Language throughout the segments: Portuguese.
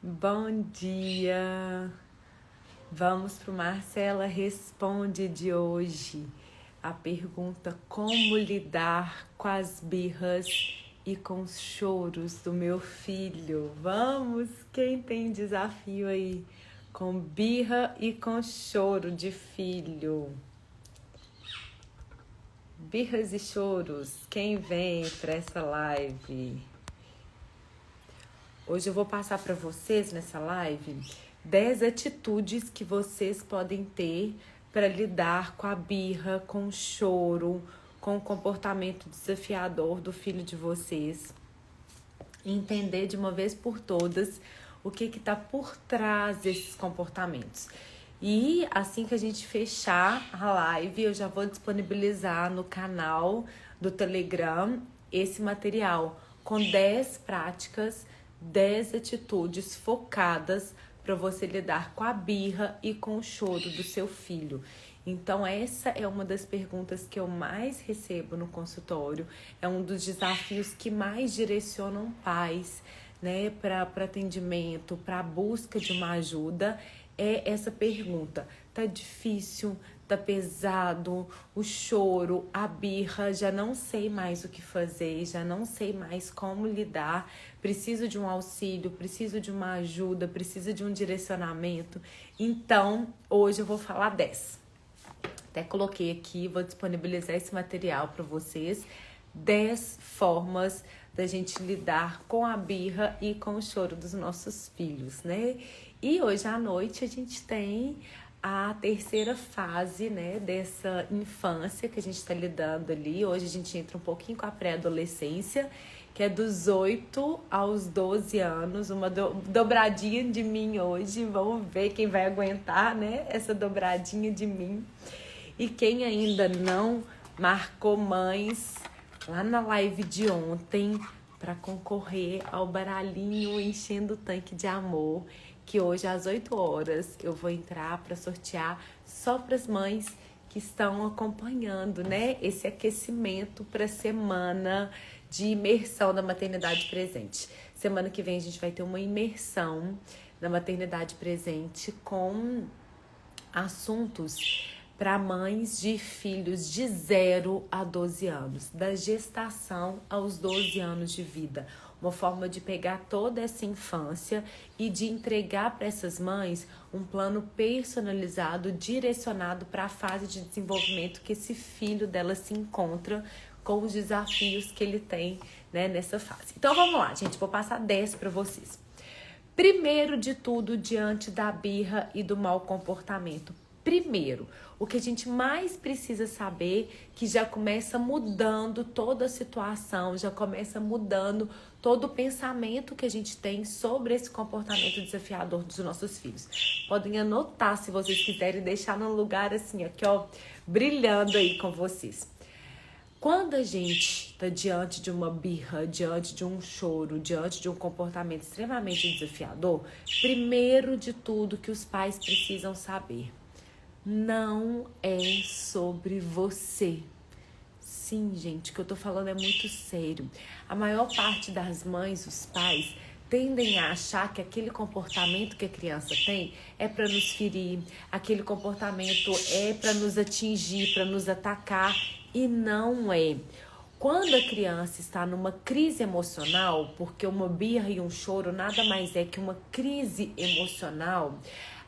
Bom dia! Vamos para o Marcela Responde de hoje. A pergunta: como lidar com as birras e com os choros do meu filho? Vamos! Quem tem desafio aí com birra e com choro de filho? Birras e choros, quem vem para essa live? Hoje eu vou passar para vocês nessa live 10 atitudes que vocês podem ter para lidar com a birra, com o choro, com o comportamento desafiador do filho de vocês. E entender de uma vez por todas o que está por trás desses comportamentos. E assim que a gente fechar a live, eu já vou disponibilizar no canal do Telegram esse material com 10 práticas, 10 atitudes focadas para você lidar com a birra e com o choro do seu filho. Então essa é uma das perguntas que eu mais recebo no consultório, é um dos desafios que mais direcionam pais, né, para atendimento, para a busca de uma ajuda, é essa pergunta. Tá difícil, tá pesado, o choro, a birra, já não sei mais o que fazer, já não sei mais como lidar, preciso de um auxílio, preciso de uma ajuda, preciso de um direcionamento. Então, hoje eu vou falar 10. Até coloquei aqui, vou disponibilizar esse material para vocês. 10 formas da gente lidar com a birra e com o choro dos nossos filhos, né? E hoje à noite a gente tem a terceira fase, né, dessa infância que a gente está lidando ali. Hoje a gente entra um pouquinho com a pré-adolescência, que é dos 8 aos 12 anos, uma dobradinha de mim hoje. Vamos ver quem vai aguentar, né, essa dobradinha de mim. E quem ainda não marcou mães lá na live de ontem para concorrer ao baralhinho Enchendo o Tanque de Amor, que hoje às 8 horas eu vou entrar para sortear só para as mães que estão acompanhando, né, esse aquecimento para a semana de imersão da maternidade presente. Semana que vem a gente vai ter uma imersão da maternidade presente com assuntos para mães de filhos de 0 a 12 anos, da gestação aos 12 anos de vida. Uma forma de pegar toda essa infância e de entregar para essas mães um plano personalizado, direcionado para a fase de desenvolvimento que esse filho dela se encontra, com os desafios que ele tem, né, nessa fase. Então vamos lá, gente, vou passar 10 para vocês. Primeiro de tudo, diante da birra e do mau comportamento. Primeiro, o que a gente mais precisa saber, que já começa mudando toda a situação, já começa mudando todo o pensamento que a gente tem sobre esse comportamento desafiador dos nossos filhos. Podem anotar se vocês quiserem, deixar num lugar assim, aqui ó, brilhando aí com vocês. Quando a gente está diante de uma birra, diante de um choro, diante de um comportamento extremamente desafiador, primeiro de tudo que os pais precisam saber: não é sobre você. Sim, gente, o que eu tô falando é muito sério. A maior parte das mães, os pais, tendem a achar que aquele comportamento que a criança tem é para nos ferir, aquele comportamento é para nos atingir, para nos atacar, e não é. Quando a criança está numa crise emocional, porque uma birra e um choro nada mais é que uma crise emocional,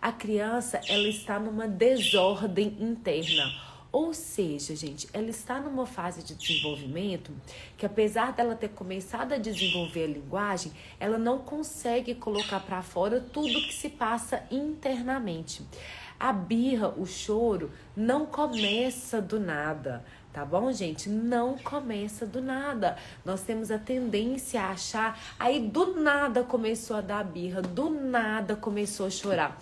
a criança, ela está numa desordem interna. Ou seja, gente, ela está numa fase de desenvolvimento que, apesar dela ter começado a desenvolver a linguagem, ela não consegue colocar para fora tudo que se passa internamente. A birra, o choro, não começa do nada, tá bom, gente? Não começa do nada. Nós temos a tendência a achar, aí do nada começou a dar birra, do nada começou a chorar.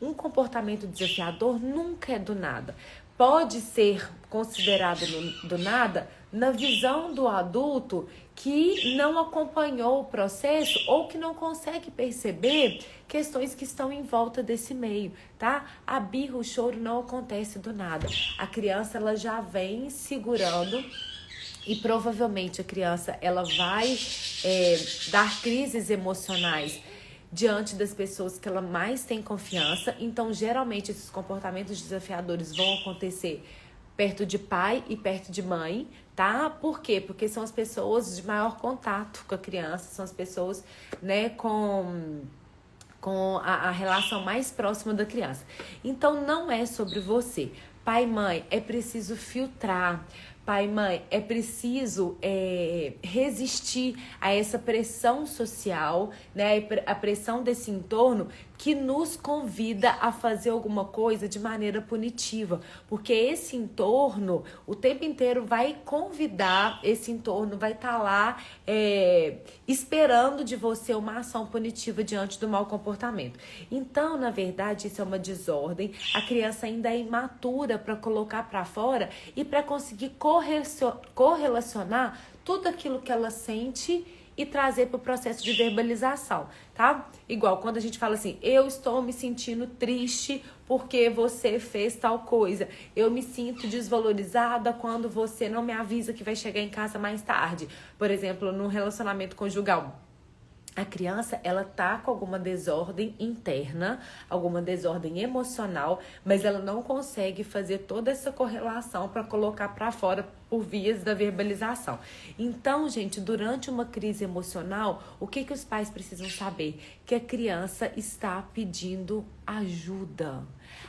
Um comportamento desafiador nunca é do nada. Pode ser considerado do nada na visão do adulto que não acompanhou o processo ou que não consegue perceber questões que estão em volta desse meio, tá? A birra, o choro não acontece do nada. A criança, ela já vem segurando e provavelmente a criança, ela vai dar crises emocionais diante das pessoas que ela mais tem confiança. Então, geralmente, esses comportamentos desafiadores vão acontecer perto de pai e perto de mãe, tá? Por quê? Porque são as pessoas de maior contato com a criança, são as pessoas, né, com a relação mais próxima da criança. Então, não é sobre você. Pai e mãe, é preciso filtrar. Pai e mãe, é preciso resistir a essa pressão social, né? A pressão desse entorno que nos convida a fazer alguma coisa de maneira punitiva. Porque esse entorno, o tempo inteiro vai convidar, esse entorno vai estar lá esperando de você uma ação punitiva diante do mau comportamento. Então, na verdade, isso é uma desordem. A criança ainda é imatura para colocar para fora e para conseguir correlacionar tudo aquilo que ela sente e trazer para o processo de verbalização, tá? Igual quando a gente fala assim, eu estou me sentindo triste porque você fez tal coisa. Eu me sinto desvalorizada quando você não me avisa que vai chegar em casa mais tarde. Por exemplo, no relacionamento conjugal. A criança, ela tá com alguma desordem interna, alguma desordem emocional, mas ela não consegue fazer toda essa correlação para colocar para fora por vias da verbalização. Então, gente, durante uma crise emocional, o que os pais precisam saber? Que a criança está pedindo ajuda.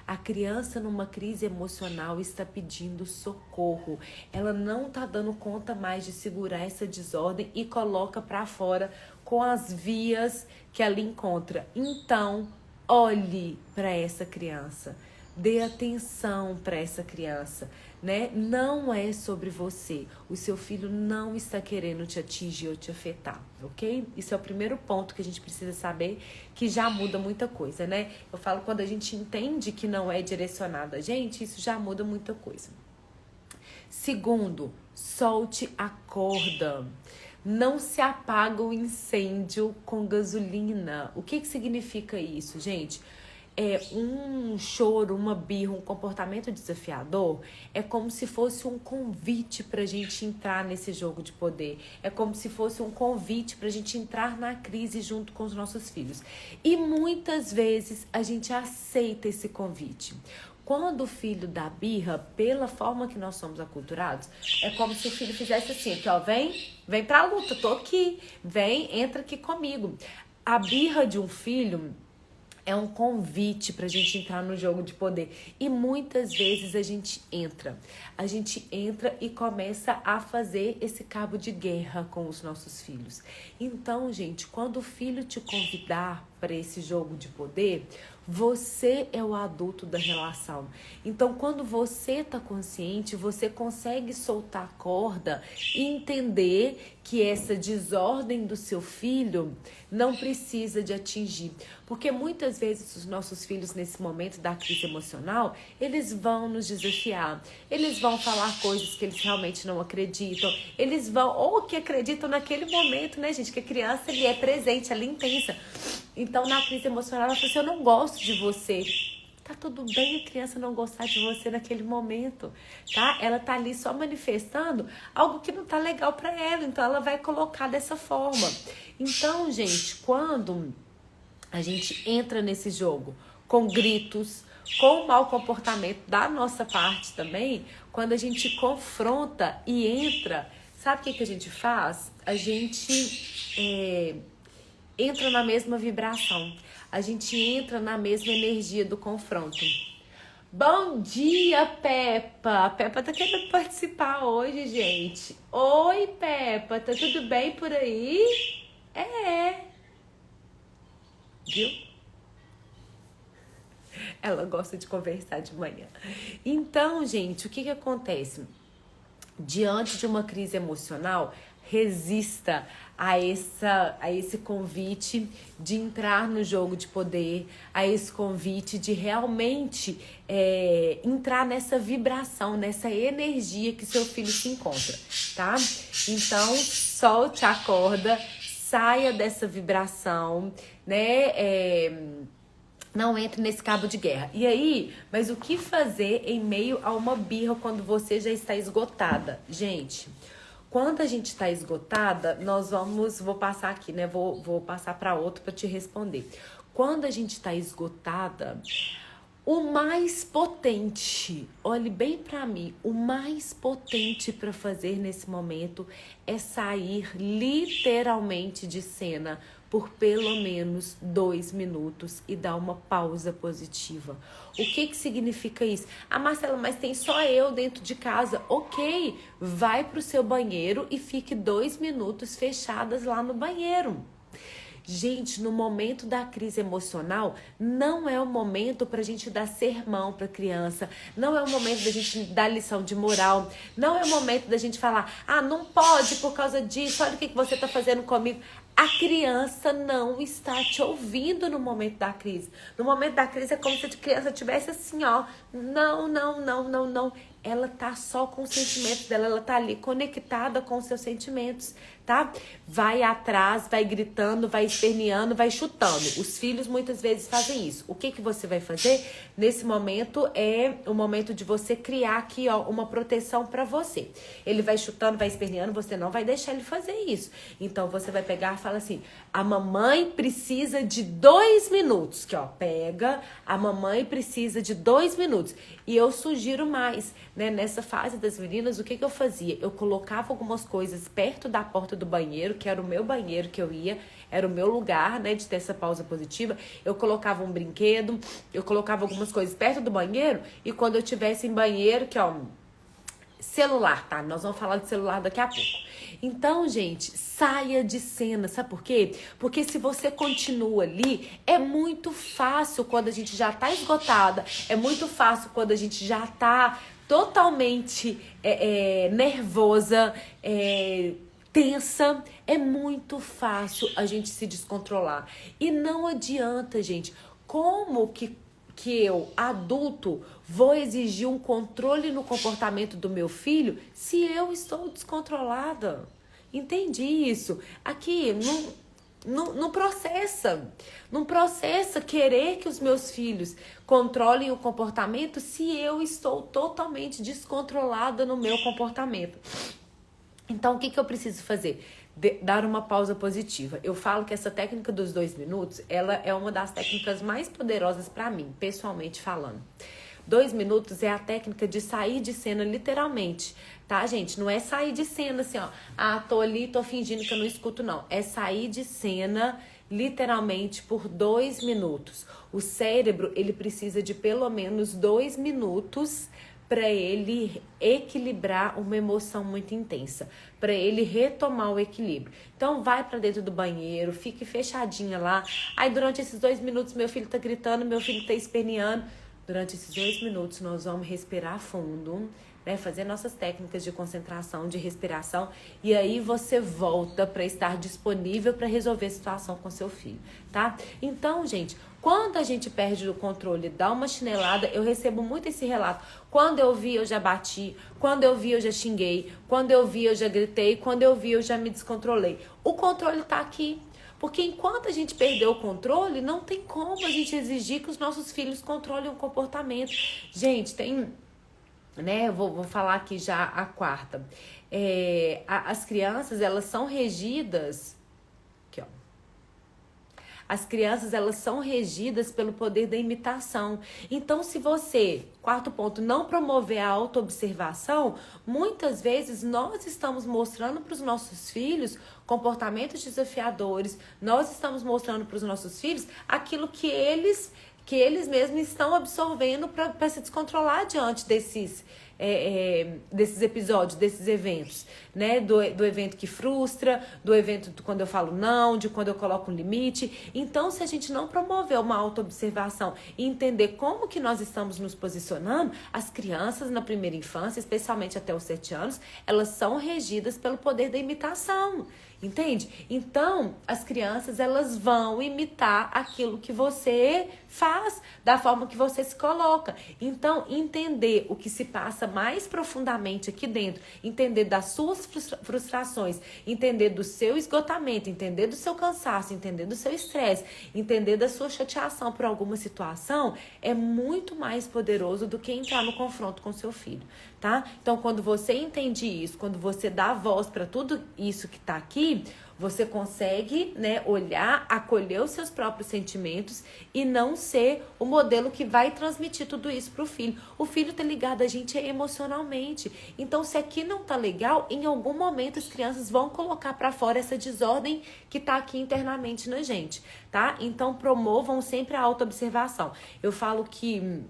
A criança numa crise emocional está pedindo socorro. Ela não tá dando conta mais de segurar essa desordem e coloca para fora com as vias que ela encontra. Então, olhe para essa criança. Dê atenção para essa criança, né? Não é sobre você. O seu filho não está querendo te atingir ou te afetar, ok? Isso é o primeiro ponto que a gente precisa saber, que já muda muita coisa, né? Eu falo, quando a gente entende que não é direcionado a gente, isso já muda muita coisa. Segundo, solte a corda. Não se apaga o incêndio com gasolina. O que significa isso, gente? Um choro, uma birra, um comportamento desafiador é como se fosse um convite pra gente entrar nesse jogo de poder. É como se fosse um convite pra gente entrar na crise junto com os nossos filhos. E muitas vezes a gente aceita esse convite. Quando o filho dá birra, pela forma que nós somos aculturados, é como se o filho fizesse assim, aqui, ó, vem pra luta, tô aqui, entra aqui comigo. A birra de um filho é um convite pra gente entrar no jogo de poder. E muitas vezes a gente entra e começa a fazer esse cabo de guerra com os nossos filhos. Então, gente, quando o filho te convidar para esse jogo de poder, você é o adulto da relação. Então, quando você tá consciente, você consegue soltar a corda e entender que essa desordem do seu filho não precisa de atingir. Porque muitas vezes os nossos filhos, nesse momento da crise emocional, eles vão nos desafiar. Eles vão falar coisas que eles realmente não acreditam. Eles vão, ou que acreditam naquele momento, né, gente? Que a criança, ele é presente, ela é intensa. Então, na crise emocional, ela fala assim, eu não gosto de você. Tá tudo bem a criança não gostar de você naquele momento, tá? Ela tá ali só manifestando algo que não tá legal pra ela, então ela vai colocar dessa forma. Então, gente, quando a gente entra nesse jogo com gritos, com mau comportamento da nossa parte também, quando a gente confronta e entra, sabe o que a gente faz? A gente entra na mesma vibração. A gente entra na mesma energia do confronto. Bom dia, Peppa! A Peppa tá querendo participar hoje, gente. Oi, Peppa, tá tudo bem por aí? Viu? Ela gosta de conversar de manhã. Então, gente, o que acontece? Diante de uma crise emocional, resista a esse convite de entrar no jogo de poder, a esse convite de realmente entrar nessa vibração, nessa energia que seu filho se encontra, tá? Então, solte a corda, saia dessa vibração, né? Não entre nesse cabo de guerra. E aí, mas o que fazer em meio a uma birra quando você já está esgotada? Gente, Quando a gente está esgotada, vou passar aqui, né? Vou passar para outro para te responder. Quando a gente está esgotada, o mais potente, olhe bem para mim, o mais potente para fazer nesse momento é sair literalmente de cena por pelo menos 2 minutos e dar uma pausa positiva. O que significa isso? Ah, Marcela, mas tem só eu dentro de casa. Ok, vai pro seu banheiro e fique 2 minutos fechadas lá no banheiro. Gente, no momento da crise emocional, não é o momento pra gente dar sermão pra criança, não é o momento da gente dar lição de moral, não é o momento da gente falar, ah, não pode por causa disso, olha o que você tá fazendo comigo. A criança não está te ouvindo no momento da crise. No momento da crise é como se a criança estivesse assim, ó, não. Ela tá só com os sentimentos dela, ela tá ali conectada com os seus sentimentos, tá? Vai atrás, vai gritando, vai esperneando, vai chutando. Os filhos muitas vezes fazem isso. O que você vai fazer? Nesse momento é o momento de você criar aqui, ó, uma proteção pra você. Ele vai chutando, vai esperneando, você não vai deixar ele fazer isso. Então você vai pegar e fala assim, a mamãe precisa de 2 minutos, que ó, pega, a mamãe precisa de 2 minutos. E eu sugiro mais, né? Nessa fase das meninas, o que eu fazia? Eu colocava algumas coisas perto da porta do banheiro, que era o meu banheiro que eu ia, era o meu lugar, né, de ter essa pausa positiva. Eu colocava um brinquedo, eu colocava algumas coisas perto do banheiro, e quando eu tivesse em banheiro, que ó, celular, tá? Nós vamos falar de celular daqui a pouco. Então, gente, saia de cena, sabe por quê? Porque se você continua ali, é muito fácil quando a gente já tá esgotada, é muito fácil quando a gente já tá totalmente nervosa, tensa, é muito fácil a gente se descontrolar. E não adianta, gente, como que eu, adulto, vou exigir um controle no comportamento do meu filho se eu estou descontrolada? Entendi isso. Aqui, não processa. Não processa querer que os meus filhos controlem o comportamento se eu estou totalmente descontrolada no meu comportamento. Então, o que eu preciso fazer? Dar uma pausa positiva. Eu falo que essa técnica dos 2 minutos, ela é uma das técnicas mais poderosas para mim, pessoalmente falando. 2 minutos é a técnica de sair de cena literalmente, tá, gente? Não é sair de cena assim, ó, ah, tô ali, tô fingindo que eu não escuto, não. É sair de cena literalmente por 2 minutos. O cérebro, ele precisa de pelo menos 2 minutos para ele equilibrar uma emoção muito intensa, para ele retomar o equilíbrio. Então vai para dentro do banheiro, fique fechadinha lá. Aí durante esses 2 minutos meu filho tá gritando, meu filho tá esperneando. Durante esses 2 minutos nós vamos respirar fundo, né? Fazer nossas técnicas de concentração, de respiração, e aí você volta para estar disponível para resolver a situação com seu filho, tá? Então, gente, quando a gente perde o controle, dá uma chinelada, eu recebo muito esse relato. Quando eu vi, eu já bati. Quando eu vi, eu já xinguei. Quando eu vi, eu já gritei. Quando eu vi, eu já me descontrolei. O controle tá aqui. Porque enquanto a gente perdeu o controle, não tem como a gente exigir que os nossos filhos controlem o comportamento. Gente, tem, né? Eu vou falar aqui já a quarta. As crianças, elas são regidas... Aqui, ó. As crianças, elas são regidas pelo poder da imitação. Então, se você, 4º ponto, não promover a autoobservação, muitas vezes nós estamos mostrando para os nossos filhos comportamentos desafiadores, nós estamos mostrando para os nossos filhos aquilo que eles mesmos estão absorvendo para se descontrolar diante desses episódios, desses eventos, né? Do evento que frustra, do evento quando eu falo não, de quando eu coloco um limite. Então, se a gente não promover uma autoobservação e entender como que nós estamos nos posicionando, as crianças na primeira infância, especialmente até os 7 anos, elas são regidas pelo poder da imitação. Entende? Então, as crianças, elas vão imitar aquilo que você faz, da forma que você se coloca. Então, entender o que se passa mais profundamente aqui dentro, entender das suas frustrações, entender do seu esgotamento, entender do seu cansaço, entender do seu estresse, entender da sua chateação por alguma situação, é muito mais poderoso do que entrar no confronto com seu filho, tá? Então, quando você entende isso, quando você dá voz para tudo isso que tá aqui, você consegue, né, olhar, acolher os seus próprios sentimentos e não ser o modelo que vai transmitir tudo isso pro filho. O filho tá ligado a gente emocionalmente. Então, se aqui não tá legal, em algum momento as crianças vão colocar para fora essa desordem que tá aqui internamente na gente, tá? Então, promovam sempre a autoobservação. Eu falo que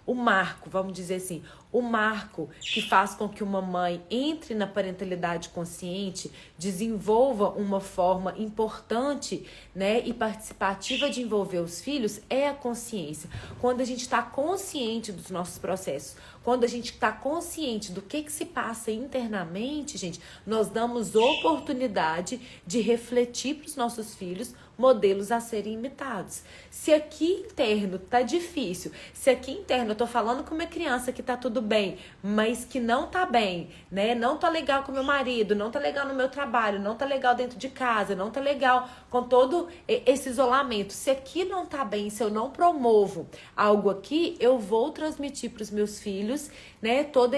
o marco, vamos dizer assim, o marco que faz com que uma mãe entre na parentalidade consciente, desenvolva uma forma importante, né, e participativa de envolver os filhos é a consciência. Quando a gente está consciente dos nossos processos, quando a gente está consciente do que se passa internamente, gente, nós damos oportunidade de refletir para os nossos filhos modelos a serem imitados. Se aqui interno tá difícil, se aqui interno eu tô falando com uma criança que tá tudo bem, mas que não tá bem, né? Não tá legal com meu marido, não tá legal no meu trabalho, não tá legal dentro de casa, não tá legal com todo esse isolamento. Se aqui não tá bem, se eu não promovo algo aqui, eu vou transmitir para os meus filhos, né, toda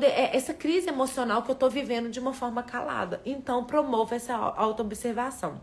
essa crise emocional que eu tô vivendo de uma forma calada. Então, promova essa autoobservação.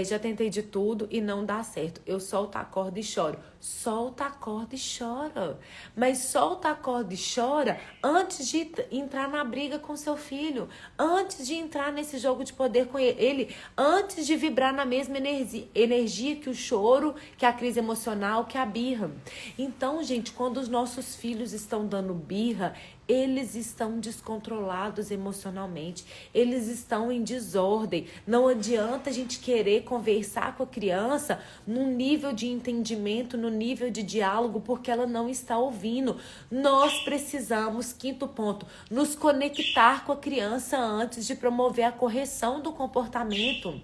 Já tentei de tudo e não dá certo. Eu solto a corda e choro. Solta a corda e chora. Mas solta a corda e chora antes de entrar na briga com seu filho. Antes de entrar nesse jogo de poder com ele. Antes de vibrar na mesma energia que o choro, que a crise emocional, que a birra. Então, gente, quando os nossos filhos estão dando birra, eles estão descontrolados emocionalmente, eles estão em desordem. Não adianta a gente querer conversar com a criança num nível de entendimento, no nível de diálogo, porque ela não está ouvindo. Nós precisamos, quinto ponto, nos conectar com a criança antes de promover a correção do comportamento.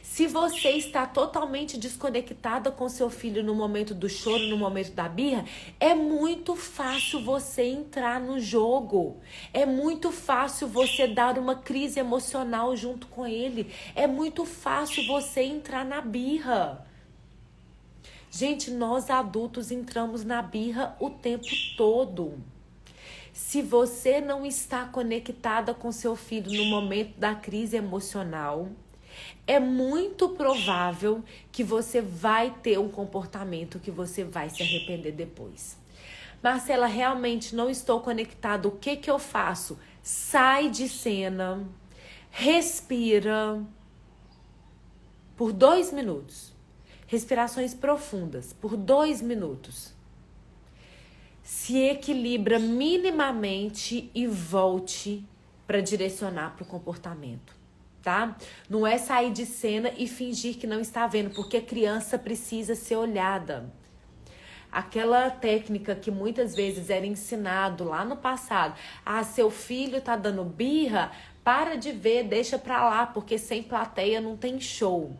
Se você está totalmente desconectada com seu filho no momento do choro, no momento da birra, é muito fácil você entrar no jogo. É muito fácil você dar uma crise emocional junto com ele. É muito fácil você entrar na birra. Gente, nós adultos entramos na birra o tempo todo. Se você não está conectada com seu filho no momento da crise emocional, é muito provável que você vai ter um comportamento que você vai se arrepender depois. Marcela, realmente não estou conectada. O que eu faço? Sai de cena, respira por 2 minutos. Respirações profundas por 2 minutos. Se equilibra minimamente e volte para direcionar para o comportamento. Tá? Não é sair de cena e fingir que não está vendo, porque a criança precisa ser olhada. Aquela técnica que muitas vezes era ensinado lá no passado, seu filho tá dando birra, para de ver, deixa pra lá, porque sem plateia não tem show.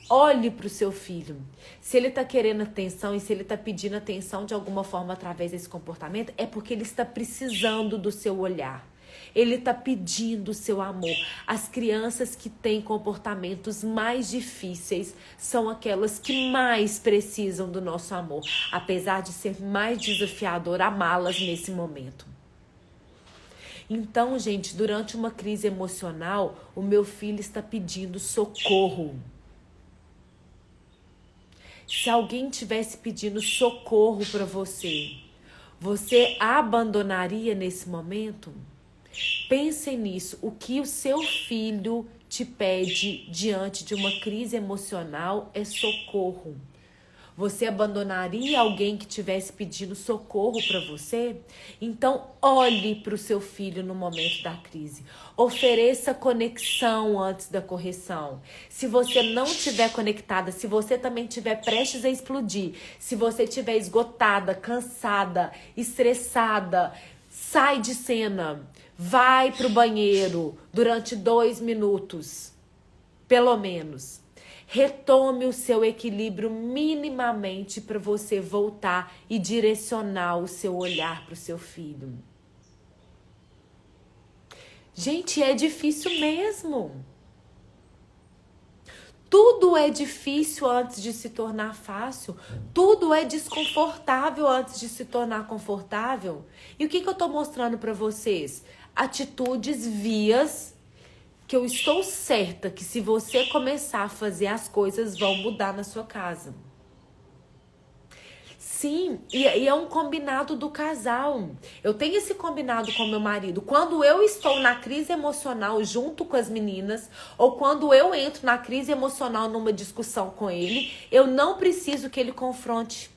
Olhe pro seu filho. Se ele tá querendo atenção e se ele tá pedindo atenção de alguma forma através desse comportamento, é porque ele está precisando do seu olhar. Ele está pedindo o seu amor. As crianças que têm comportamentos mais difíceis são aquelas que mais precisam do nosso amor, apesar de ser mais desafiador amá-las nesse momento. Então, gente, durante uma crise emocional, o meu filho está pedindo socorro. Se alguém tivesse pedindo socorro para você, você abandonaria nesse momento? Pensem nisso, o que o seu filho te pede diante de uma crise emocional é socorro. Você abandonaria alguém que estivesse pedindo socorro para você? Então, olhe para o seu filho no momento da crise. Ofereça conexão antes da correção. Se você não estiver conectada, se você também estiver prestes a explodir, se você estiver esgotada, cansada, estressada, Sai de cena, vai pro banheiro durante 2 minutos, pelo menos. Retome o seu equilíbrio minimamente para você voltar e direcionar o seu olhar para o seu filho. Gente, é difícil mesmo. Tudo é difícil antes de se tornar fácil. Tudo é desconfortável antes de se tornar confortável. E o que eu tô mostrando para vocês? Atitudes, vias, que eu estou certa que se você começar a fazer, as coisas vão mudar na sua casa. Sim, e é um combinado do casal. Eu tenho esse combinado com meu marido. Quando eu estou na crise emocional junto com as meninas, ou quando eu entro na crise emocional numa discussão com ele, eu não preciso que ele confronte.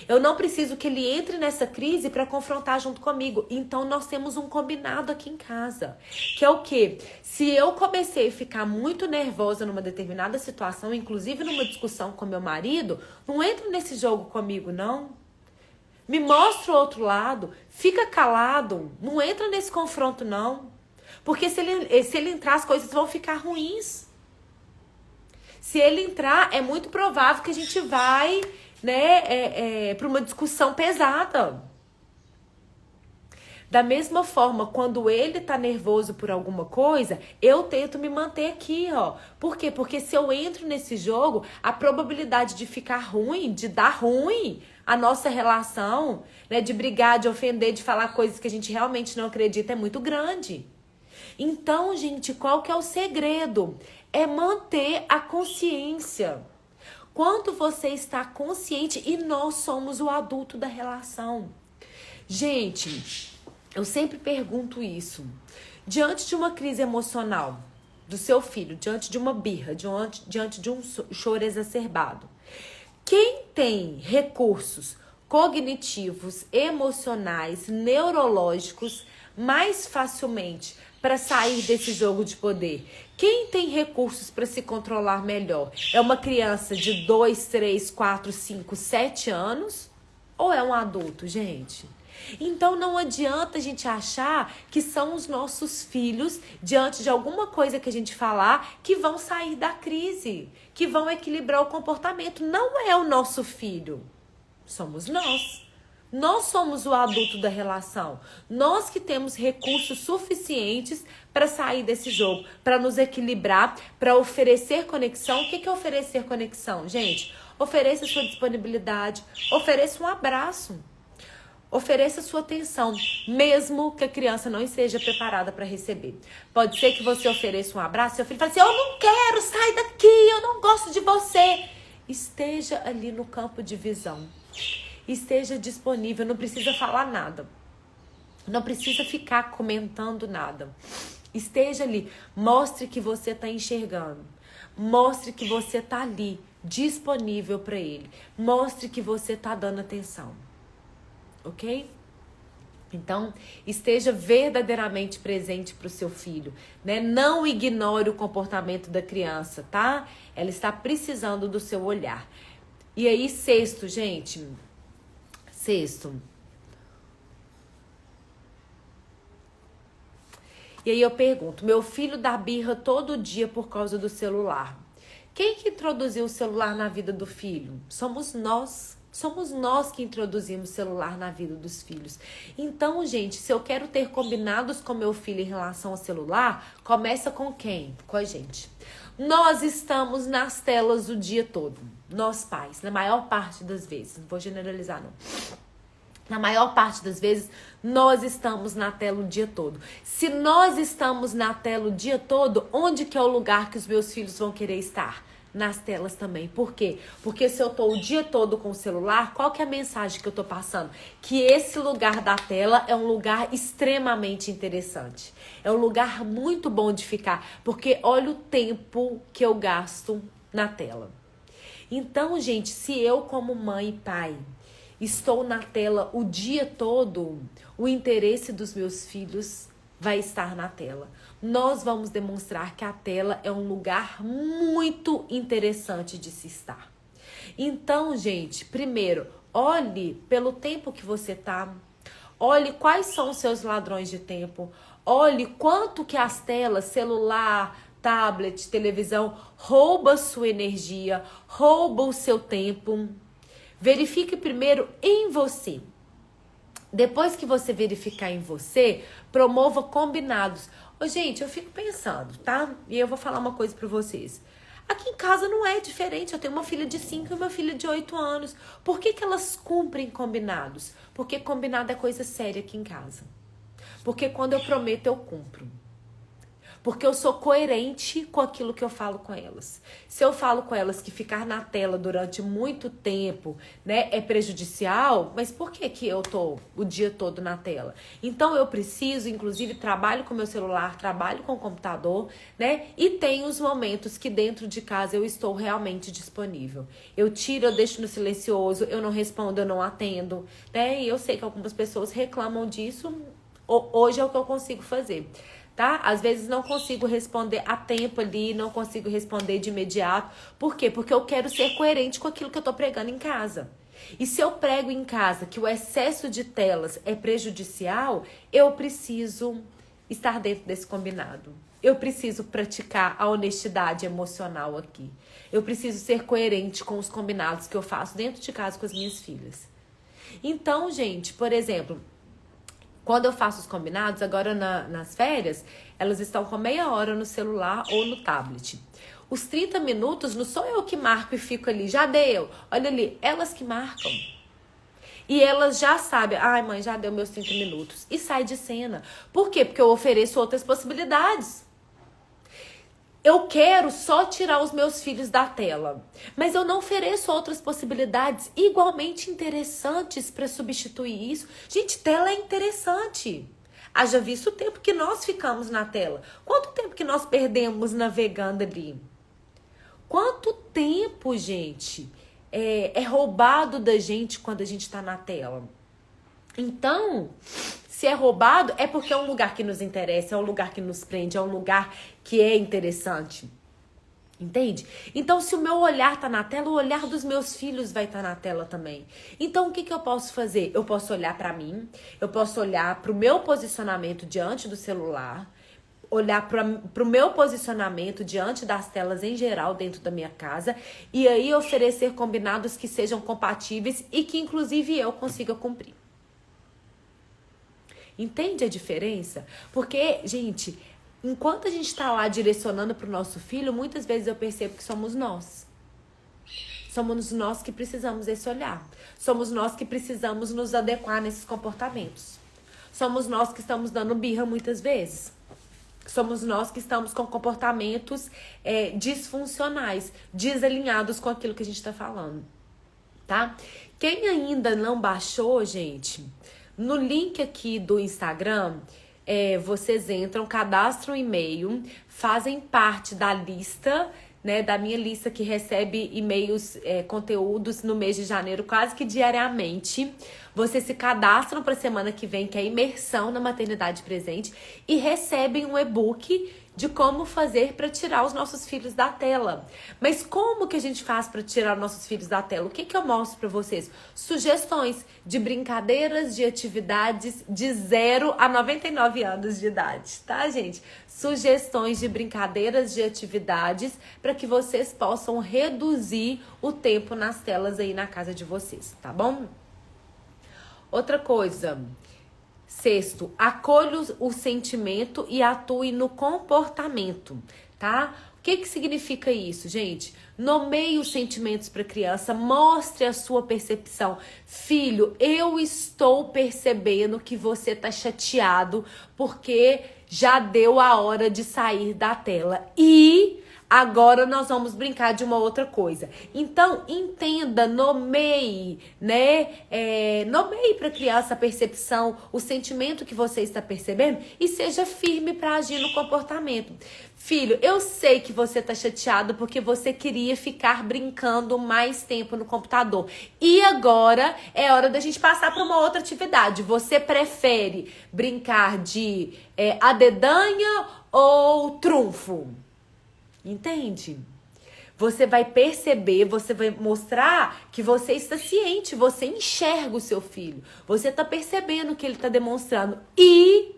Eu não preciso que ele entre nessa crise para confrontar junto comigo. Então nós temos um combinado aqui em casa, que é o quê? Se eu comecei a ficar muito nervosa numa determinada situação, inclusive numa discussão com meu marido, não entra nesse jogo comigo, não. Me mostra o outro lado, fica calado, não entra nesse confronto, não. Porque se ele entrar, as coisas vão ficar ruins. Se ele entrar, é muito provável que a gente vai, para uma discussão pesada. Da mesma forma, quando ele tá nervoso por alguma coisa, eu tento me manter aqui, ó. Por quê? Porque se eu entro nesse jogo, a probabilidade de ficar ruim, de dar ruim a nossa relação, de brigar, de ofender, de falar coisas que a gente realmente não acredita é muito grande. Então, gente, qual que é o segredo? É manter a consciência. Quanto você está consciente, e nós somos o adulto da relação. Gente, eu sempre pergunto isso. Diante de uma crise emocional do seu filho, diante de uma birra, diante de um choro exacerbado, quem tem recursos cognitivos, emocionais, neurológicos mais facilmente para sair desse jogo de poder? Quem tem recursos para se controlar melhor? É uma criança de 2, 3, 4, 5, 7 anos? Ou é um adulto, gente? Então não adianta a gente achar que são os nossos filhos, diante de alguma coisa que a gente falar, que vão sair da crise, que vão equilibrar o comportamento. Não é o nosso filho, somos nós. Nós somos o adulto da relação. Nós que temos recursos suficientes para sair desse jogo, para nos equilibrar, para oferecer conexão. O que é oferecer conexão, gente? Ofereça sua disponibilidade, ofereça um abraço. Ofereça sua atenção, mesmo que a criança não esteja preparada para receber. Pode ser que você ofereça um abraço, seu filho fala assim, eu não quero, sai daqui, eu não gosto de você. Esteja ali no campo de visão. Esteja disponível, não precisa falar nada. Não precisa ficar comentando nada. Esteja ali, mostre que você está enxergando. Mostre que você está ali, disponível para ele. Mostre que você está dando atenção. Ok? Então, esteja verdadeiramente presente para o seu filho, Não ignore o comportamento da criança, tá? Ela está precisando do seu olhar. E aí, sexto, gente. Sexto. E aí eu pergunto, meu filho dá birra todo dia por causa do celular. Quem que introduziu o celular na vida do filho? Somos nós. Somos nós que introduzimos o celular na vida dos filhos. Então, gente, se eu quero ter combinados com meu filho em relação ao celular, começa com quem? Com a gente. Nós estamos nas telas o dia todo. Nós pais, na maior parte das vezes. Não vou generalizar, não. Na maior parte das vezes, nós estamos na tela o dia todo. Se nós estamos na tela o dia todo, onde que é o lugar que os meus filhos vão querer estar? Nas telas também. Por quê? Porque se eu tô o dia todo com o celular, qual que é a mensagem que eu tô passando? Que esse lugar da tela é um lugar extremamente interessante. É um lugar muito bom de ficar, porque olha o tempo que eu gasto na tela. Então, gente, se eu como mãe e pai estou na tela o dia todo, o interesse dos meus filhos vai estar na tela. Nós vamos demonstrar que a tela é um lugar muito interessante de se estar. Então, gente, primeiro, olhe pelo tempo que você tá. Olhe quais são os seus ladrões de tempo. Olhe quanto que as telas, celular, tablet, televisão, rouba sua energia, rouba o seu tempo. Verifique primeiro em você. Depois que você verificar em você, promova combinados. Ô, gente, eu fico pensando, tá? E eu vou falar uma coisa pra vocês. Aqui em casa não é diferente. Eu tenho uma filha de 5 e uma filha de 8 anos. Por que elas cumprem combinados? Porque combinado é coisa séria aqui em casa. Porque quando eu prometo, eu cumpro. Porque eu sou coerente com aquilo que eu falo com elas. Se eu falo com elas que ficar na tela durante muito tempo, né, é prejudicial, mas por que que eu tô o dia todo na tela? Então eu preciso, inclusive, trabalho com meu celular, trabalho com o computador, né, e tem os momentos que dentro de casa eu estou realmente disponível. Eu tiro, eu deixo no silencioso, eu não respondo, eu não atendo, né, e eu sei que algumas pessoas reclamam disso, hoje é o que eu consigo fazer. Tá? Às vezes não consigo responder a tempo ali, não consigo responder de imediato. Por quê? Porque eu quero ser coerente com aquilo que eu tô pregando em casa. E se eu prego em casa que o excesso de telas é prejudicial, eu preciso estar dentro desse combinado. Eu preciso praticar a honestidade emocional aqui. Eu preciso ser coerente com os combinados que eu faço dentro de casa com as minhas filhas. Então, gente, por exemplo, quando eu faço os combinados, agora nas férias, elas estão com meia hora no celular ou no tablet. Os 30 minutos não sou eu que marco e fico ali, já deu. Olha ali, elas que marcam. E elas já sabem, ai mãe, já deu meus 30 minutos. E sai de cena. Por quê? Porque eu ofereço outras possibilidades. Eu quero só tirar os meus filhos da tela, mas eu não ofereço outras possibilidades igualmente interessantes para substituir isso. Gente, tela é interessante. Haja visto o tempo que nós ficamos na tela. Quanto tempo que nós perdemos navegando ali? Quanto tempo, gente, é roubado da gente quando a gente está na tela? Então, se é roubado, é porque é um lugar que nos interessa, é um lugar que nos prende, é um lugar que é interessante. Entende? Então, se o meu olhar tá na tela, o olhar dos meus filhos vai estar na tela também. Então, o que eu posso fazer? Eu posso olhar para mim, eu posso olhar para o meu posicionamento diante do celular, olhar para o meu posicionamento diante das telas em geral dentro da minha casa e aí oferecer combinados que sejam compatíveis e que, inclusive, eu consiga cumprir. Entende a diferença? Porque, gente, enquanto a gente está lá direcionando para o nosso filho, muitas vezes eu percebo que somos nós. Somos nós que precisamos desse olhar. Somos nós que precisamos nos adequar nesses comportamentos. Somos nós que estamos dando birra muitas vezes. Somos nós que estamos com comportamentos disfuncionais, desalinhados com aquilo que a gente está falando, tá? Quem ainda não baixou, gente... No link aqui do Instagram, vocês entram, cadastram um e-mail, fazem parte da lista, né, da minha lista que recebe e-mails, conteúdos no mês de janeiro quase que diariamente. Vocês se cadastram para a semana que vem, que é a imersão na maternidade presente, e recebem um e-book de como fazer para tirar os nossos filhos da tela. Mas como que a gente faz para tirar os nossos filhos da tela? O que eu mostro para vocês? Sugestões de brincadeiras, de atividades de 0 a 99 anos de idade, tá, gente? Sugestões de brincadeiras, de atividades para que vocês possam reduzir o tempo nas telas aí na casa de vocês, tá bom? Outra coisa... Sexto, acolha o sentimento e atue no comportamento, tá? O que significa isso, gente? Nomeie os sentimentos para a criança, mostre a sua percepção. Filho, eu estou percebendo que você tá chateado porque já deu a hora de sair da tela. E... agora nós vamos brincar de uma outra coisa. Então, entenda, nomeie, né? Nomeie para a criança a percepção, o sentimento que você está percebendo e seja firme para agir no comportamento. Filho, eu sei que você está chateado porque você queria ficar brincando mais tempo no computador. E agora é hora da gente passar para uma outra atividade. Você prefere brincar de a dedanha ou trunfo? Entende? Você vai perceber, você vai mostrar que você está ciente, você enxerga o seu filho. Você está percebendo o que ele está demonstrando. E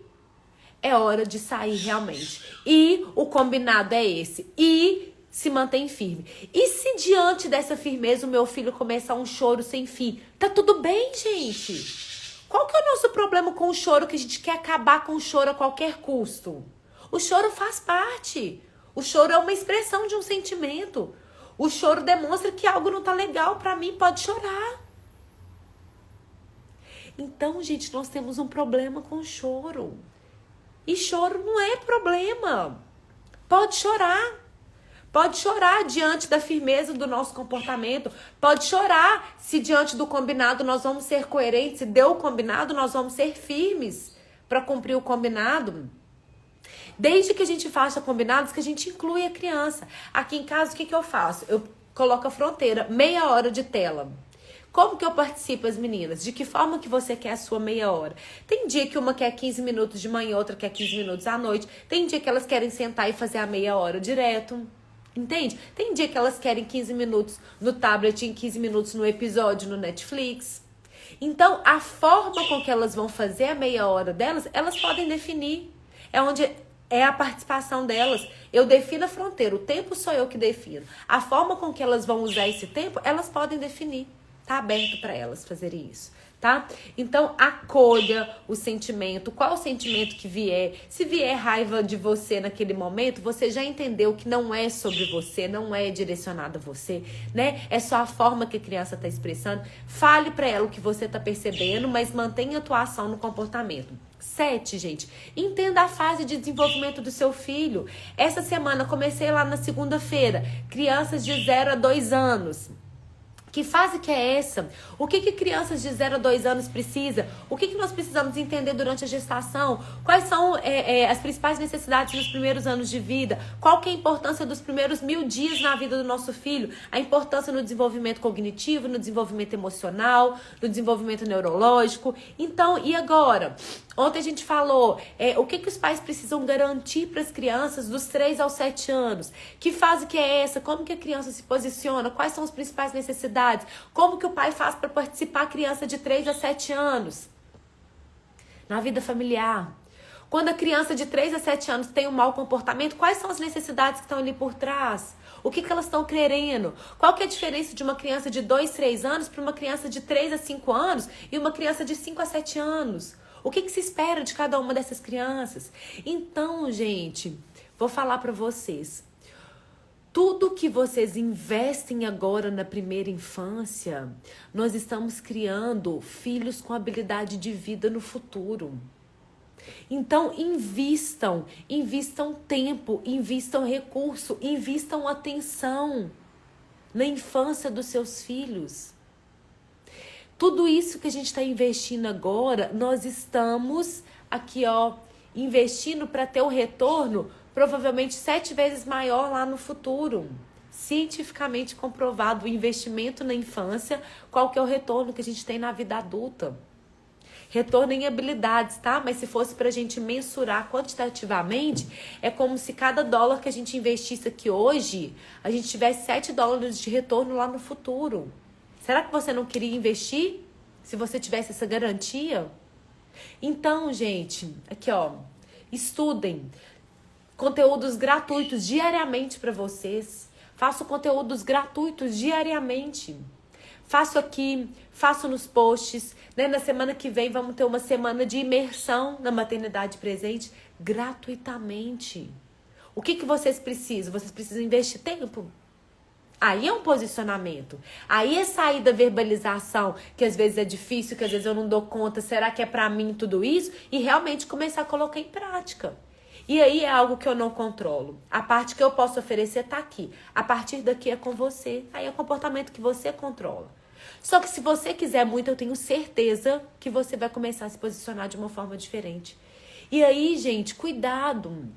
é hora de sair realmente. E o combinado é esse. E se mantém firme. E se diante dessa firmeza o meu filho começar um choro sem fim? Tá tudo bem, gente. Qual que é o nosso problema com o choro? Que a gente quer acabar com o choro a qualquer custo. O choro faz parte. O choro é uma expressão de um sentimento. O choro demonstra que algo não tá legal pra mim, pode chorar. Então, gente, nós temos um problema com o choro. E choro não é problema. Pode chorar. Pode chorar diante da firmeza do nosso comportamento. Pode chorar se diante do combinado nós vamos ser coerentes. Se deu o combinado, nós vamos ser firmes para cumprir o combinado. Desde que a gente faça combinados, que a gente inclui a criança. Aqui em casa, o que eu faço? Eu coloco a fronteira, meia hora de tela. Como que eu participo, as meninas? De que forma que você quer a sua meia hora? Tem dia que uma quer 15 minutos de manhã, outra quer 15 minutos à noite. Tem dia que elas querem sentar e fazer a meia hora direto. Entende? Tem dia que elas querem 15 minutos no tablet e 15 minutos no episódio no Netflix. Então, a forma com que elas vão fazer a meia hora delas, elas podem definir. É onde é a participação delas. Eu defino a fronteira, o tempo sou eu que defino. A forma com que elas vão usar esse tempo, elas podem definir. Tá aberto para elas fazerem isso, tá? Então, acolha o sentimento, qual o sentimento que vier. Se vier raiva de você naquele momento, você já entendeu que não é sobre você, não é direcionado a você, né? É só a forma que a criança tá expressando. Fale para ela o que você tá percebendo, mas mantenha a tua ação no comportamento. 7, gente, entenda a fase de desenvolvimento do seu filho. Essa semana, comecei lá na segunda-feira, crianças de 0 a 2 anos. Que fase que é essa? O que crianças de 0 a 2 anos precisam? O que nós precisamos entender durante a gestação? Quais são as principais necessidades nos primeiros anos de vida? Qual que é a importância dos primeiros 1000 dias na vida do nosso filho? A importância no desenvolvimento cognitivo, no desenvolvimento emocional, no desenvolvimento neurológico. Então, e agora? Ontem a gente falou o que os pais precisam garantir para as crianças dos 3 aos 7 anos. Que fase que é essa? Como que a criança se posiciona? Quais são as principais necessidades? Como que o pai faz para participar a criança de 3 a 7 anos? Na vida familiar. Quando a criança de 3 a 7 anos tem um mau comportamento, quais são as necessidades que estão ali por trás? O que elas estão querendo? Qual que é a diferença de uma criança de 2, 3 anos para uma criança de 3 a 5 anos e uma criança de 5 a 7 anos? O que se espera de cada uma dessas crianças? Então, gente, vou falar para vocês. Tudo que vocês investem agora na primeira infância, nós estamos criando filhos com habilidade de vida no futuro. Então, invistam tempo, invistam recurso, invistam atenção na infância dos seus filhos. Tudo isso que a gente está investindo agora, nós estamos aqui, investindo para ter o retorno provavelmente 7 vezes maior lá no futuro. Cientificamente comprovado o investimento na infância, qual que é o retorno que a gente tem na vida adulta. Retorno em habilidades, tá? Mas se fosse pra gente mensurar quantitativamente, é como se cada dólar que a gente investisse aqui hoje, a gente tivesse 7 dólares de retorno lá no futuro. Será que você não queria investir? Se você tivesse essa garantia? Então, gente, aqui estudem. Conteúdos gratuitos diariamente para vocês. Faço conteúdos gratuitos diariamente. Faço aqui, faço nos posts, né? Na semana que vem vamos ter uma semana de imersão na maternidade presente gratuitamente. O que vocês precisam? Vocês precisam investir tempo. Aí é um posicionamento. Aí é sair da verbalização, que às vezes é difícil, que às vezes eu não dou conta. Será que é pra mim tudo isso? E realmente começar a colocar em prática. E aí é algo que eu não controlo. A parte que eu posso oferecer tá aqui. A partir daqui é com você. Aí é o comportamento que você controla. Só que se você quiser muito, eu tenho certeza que você vai começar a se posicionar de uma forma diferente. E aí, gente, cuidado.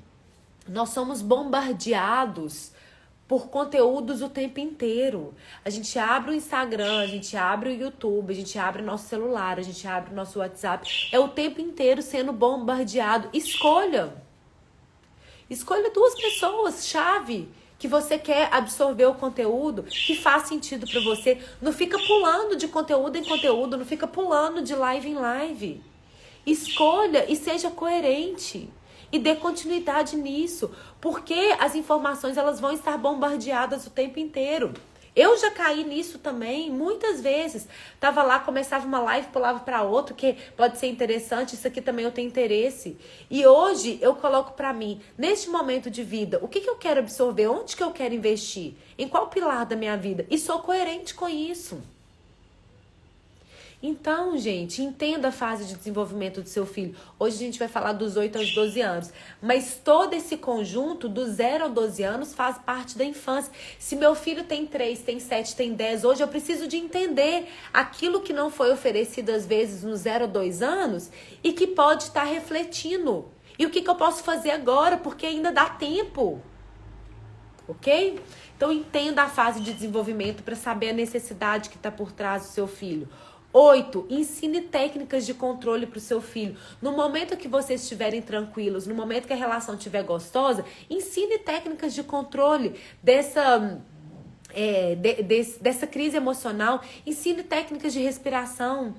Nós somos bombardeados por conteúdos o tempo inteiro. A gente abre o Instagram, a gente abre o YouTube, a gente abre o nosso celular, a gente abre o nosso WhatsApp. É o tempo inteiro sendo bombardeado. Escolha 2 pessoas chave que você quer absorver o conteúdo que faz sentido para você. Não fica pulando de conteúdo em conteúdo, não fica pulando de live em live. Escolha e seja coerente. E dê continuidade nisso. Porque as informações elas vão estar bombardeadas o tempo inteiro. Eu já caí nisso também, muitas vezes. Tava lá, começava uma live, pulava para outra, que pode ser interessante, isso aqui também eu tenho interesse. E hoje eu coloco para mim, neste momento de vida, o que eu quero absorver, onde que eu quero investir, em qual pilar da minha vida. E sou coerente com isso. Então, gente, entenda a fase de desenvolvimento do seu filho. Hoje a gente vai falar dos 8 aos 12 anos. Mas todo esse conjunto, do 0 aos 12 anos, faz parte da infância. Se meu filho tem 3, tem 7, tem 10, hoje eu preciso de entender aquilo que não foi oferecido às vezes nos 0 a 2 anos e que pode estar refletindo. E o que eu posso fazer agora, porque ainda dá tempo. Ok? Então, entenda a fase de desenvolvimento para saber a necessidade que está por trás do seu filho. 8, ensine técnicas de controle para o seu filho. No momento que vocês estiverem tranquilos, no momento que a relação estiver gostosa, ensine técnicas de controle dessa crise emocional. Ensine técnicas de respiração.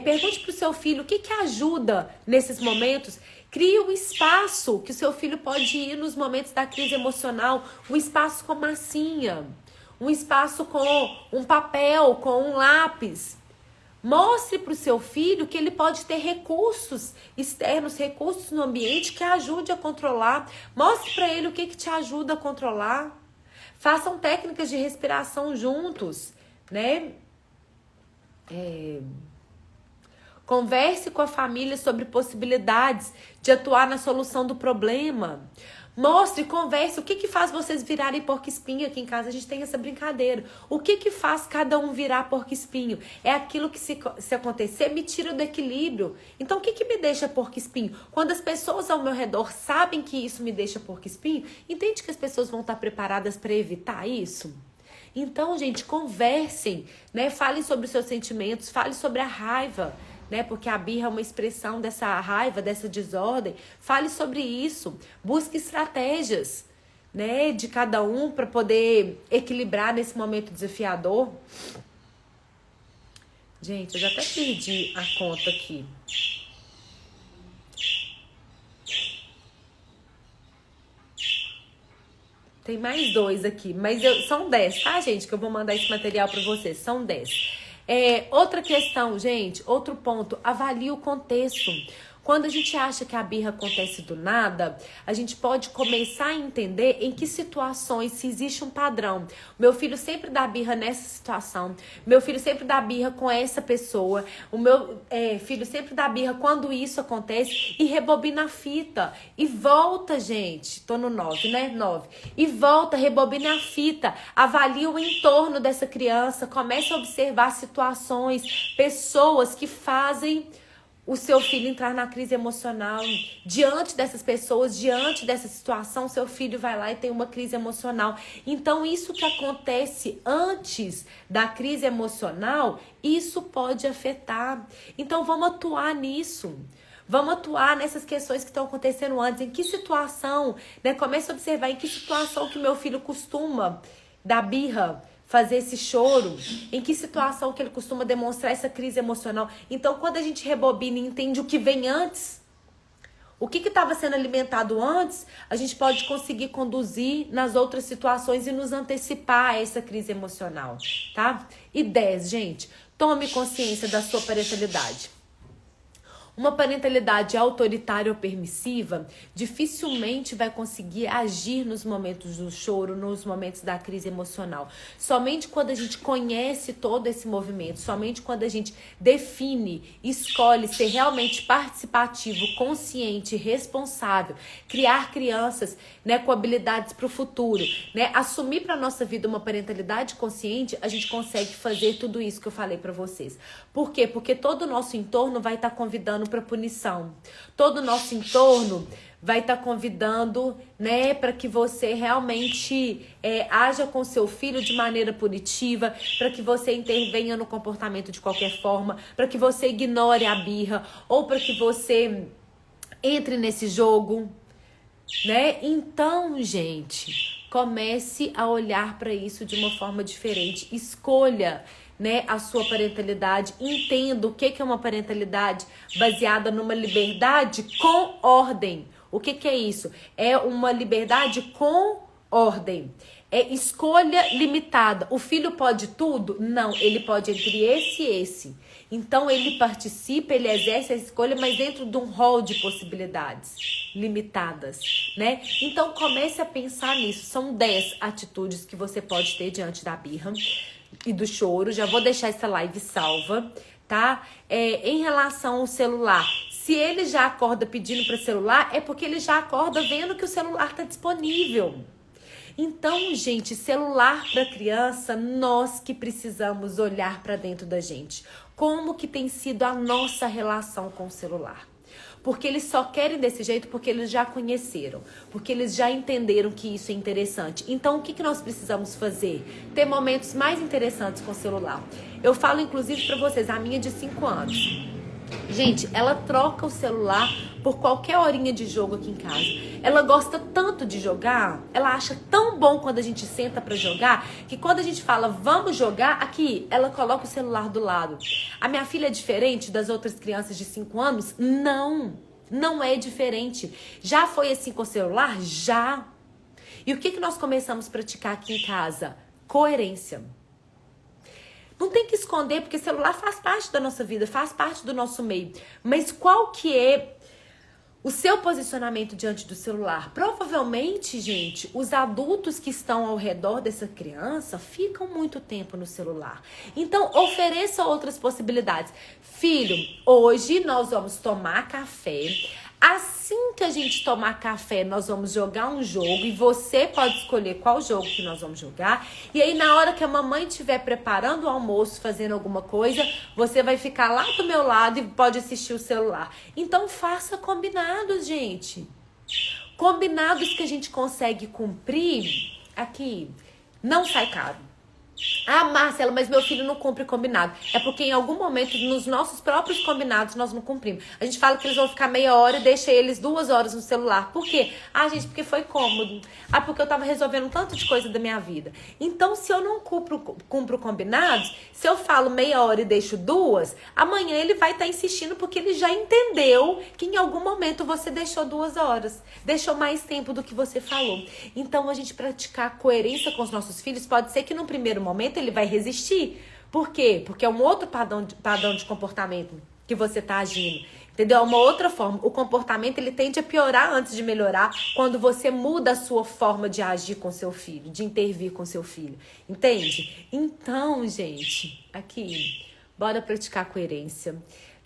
Pergunte para o seu filho o que ajuda nesses momentos. Crie um espaço que o seu filho pode ir nos momentos da crise emocional. Um espaço com massinha. Um espaço com um papel, com um lápis. Mostre para o seu filho que ele pode ter recursos externos, recursos no ambiente que ajude a controlar. Mostre para ele o que te ajuda a controlar. Façam técnicas de respiração juntos, né? Converse com a família sobre possibilidades de atuar na solução do problema. Mostre, converse, o que faz vocês virarem porco-espinho. Aqui em casa a gente tem essa brincadeira. O que faz cada um virar porco-espinho? É aquilo que se acontecer me tira do equilíbrio. Então o que me deixa porco-espinho? Quando as pessoas ao meu redor sabem que isso me deixa porco-espinho, entende que as pessoas vão estar preparadas para evitar isso? Então, gente, conversem, né? Falem sobre os seus sentimentos, falem sobre a raiva, né? Porque a birra é uma expressão dessa raiva, dessa desordem. Fale sobre isso. Busque estratégias, né, de cada um para poder equilibrar nesse momento desafiador. Gente, eu já até perdi a conta aqui. Tem mais 2 aqui, mas são 10, tá, gente? Que eu vou mandar esse material para vocês. São 10. Outra questão, gente, outro ponto, avalie o contexto. Quando a gente acha que a birra acontece do nada, a gente pode começar a entender em que situações, se existe um padrão. Meu filho sempre dá birra nessa situação, meu filho sempre dá birra com essa pessoa, o meu filho sempre dá birra quando isso acontece, e rebobina a fita. E volta, gente, tô no 9, né? 9. E volta, rebobina a fita, avalia o entorno dessa criança, comece a observar situações, pessoas que fazem o seu filho entrar na crise emocional. Diante dessas pessoas, diante dessa situação, seu filho vai lá e tem uma crise emocional. Então, isso que acontece antes da crise emocional, isso pode afetar. Então, vamos atuar nisso. Vamos atuar nessas questões que estão acontecendo antes. Em que situação, né? Comece a observar em que situação que meu filho costuma dar birra, fazer esse choro, em que situação que ele costuma demonstrar essa crise emocional. Então, quando a gente rebobina e entende o que vem antes, o que estava sendo alimentado antes, a gente pode conseguir conduzir nas outras situações e nos antecipar a essa crise emocional, tá? E 10, gente, tome consciência da sua parentalidade. Uma parentalidade autoritária ou permissiva dificilmente vai conseguir agir nos momentos do choro, nos momentos da crise emocional. Somente quando a gente conhece todo esse movimento, somente quando a gente define, escolhe ser realmente participativo, consciente, responsável, criar crianças, né, com habilidades para o futuro, né, assumir para a nossa vida uma parentalidade consciente, a gente consegue fazer tudo isso que eu falei para vocês. Por quê? Porque todo o nosso entorno vai estar convidando para punição. Todo o nosso entorno vai estar convidando, né, para que você realmente haja com seu filho de maneira punitiva, para que você intervenha no comportamento de qualquer forma, para que você ignore a birra, ou para que você entre nesse jogo, né? Então, gente, Comece a olhar para isso de uma forma diferente. Escolha, né, a sua parentalidade. Entenda o que é uma parentalidade baseada numa liberdade com ordem. O que é isso? É uma liberdade com ordem. É escolha limitada. O filho pode tudo? Não, ele pode entre esse e esse. Então ele participa, ele exerce a escolha, mas dentro de um rol de possibilidades limitadas, né? Então comece a pensar nisso. São 10 atitudes que você pode ter diante da birra e do choro. Já vou deixar essa live salva, tá? Em relação ao celular, se ele já acorda pedindo para celular, é porque ele já acorda vendo que o celular tá disponível. Então, gente, celular para criança, nós que precisamos olhar para dentro da gente. Como que tem sido a nossa relação com o celular? Porque eles só querem desse jeito porque eles já conheceram, porque eles já entenderam que isso é interessante. Então, o que nós precisamos fazer? Ter momentos mais interessantes com o celular. Eu falo, inclusive, para vocês, a minha de 5 anos. Gente, ela troca o celular por qualquer horinha de jogo aqui em casa. Ela gosta tanto de jogar, ela acha tão bom quando a gente senta pra jogar, que quando a gente fala, vamos jogar, aqui, ela coloca o celular do lado. A minha filha é diferente das outras crianças de 5 anos? Não é diferente. Já foi assim com o celular? Já. E o que nós começamos a praticar aqui em casa? Coerência. Não tem que esconder, porque celular faz parte da nossa vida, faz parte do nosso meio. Mas qual que é o seu posicionamento diante do celular? Provavelmente, gente, os adultos que estão ao redor dessa criança ficam muito tempo no celular. Então, ofereça outras possibilidades. Filho, hoje nós vamos tomar café. Assim que a gente tomar café, nós vamos jogar um jogo e você pode escolher qual jogo que nós vamos jogar. E aí, na hora que a mamãe estiver preparando o almoço, fazendo alguma coisa, você vai ficar lá do meu lado e pode assistir o celular. Então, faça combinados, gente. Combinados que a gente consegue cumprir, aqui, não sai caro. Ah, Marcela, mas meu filho não cumpre combinado. É porque em algum momento, nos nossos próprios combinados, nós não cumprimos. A gente fala que eles vão ficar meia hora e deixa eles 2 horas no celular. Por quê? Ah, gente, porque foi cômodo. Ah, porque eu tava resolvendo um tanto de coisa da minha vida. Então, se eu não cumpro combinados, se eu falo meia hora e deixo 2, amanhã ele vai estar insistindo porque ele já entendeu que em algum momento você deixou 2 horas. Deixou mais tempo do que você falou. Então, a gente praticar coerência com os nossos filhos, pode ser que no primeiro momento ele vai resistir. Por quê? Porque é um outro padrão de comportamento que você está agindo. Entendeu? É uma outra forma. O comportamento, ele tende a piorar antes de melhorar quando você muda a sua forma de agir com seu filho, de intervir com seu filho. Entende? Então, gente, aqui, bora praticar coerência,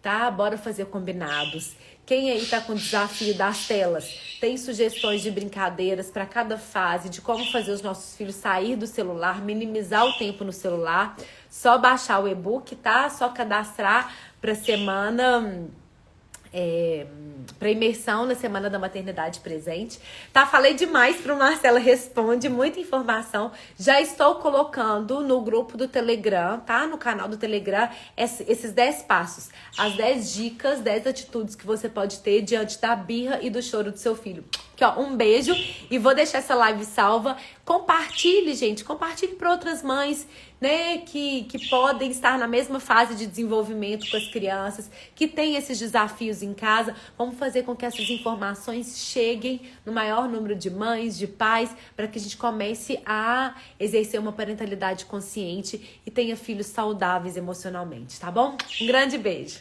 tá? Bora fazer combinados. Quem aí tá com o desafio das telas, tem sugestões de brincadeiras para cada fase, de como fazer os nossos filhos sair do celular, minimizar o tempo no celular, só baixar o e-book, tá? Só cadastrar para semana... para imersão na Semana da Maternidade Presente. Tá, falei demais pro Marcela Responde, muita informação. Já estou colocando no grupo do Telegram, tá? No canal do Telegram, esses 10 passos, as 10 dicas, 10 atitudes que você pode ter diante da birra e do choro do seu filho. Aqui, ó, um beijo e vou deixar essa live salva. Compartilhe, gente, compartilhe para outras mães, né, que podem estar na mesma fase de desenvolvimento com as crianças, que têm esses desafios em casa. Vamos fazer com que essas informações cheguem no maior número de mães, de pais, para que a gente comece a exercer uma parentalidade consciente e tenha filhos saudáveis emocionalmente, tá bom? Um grande beijo!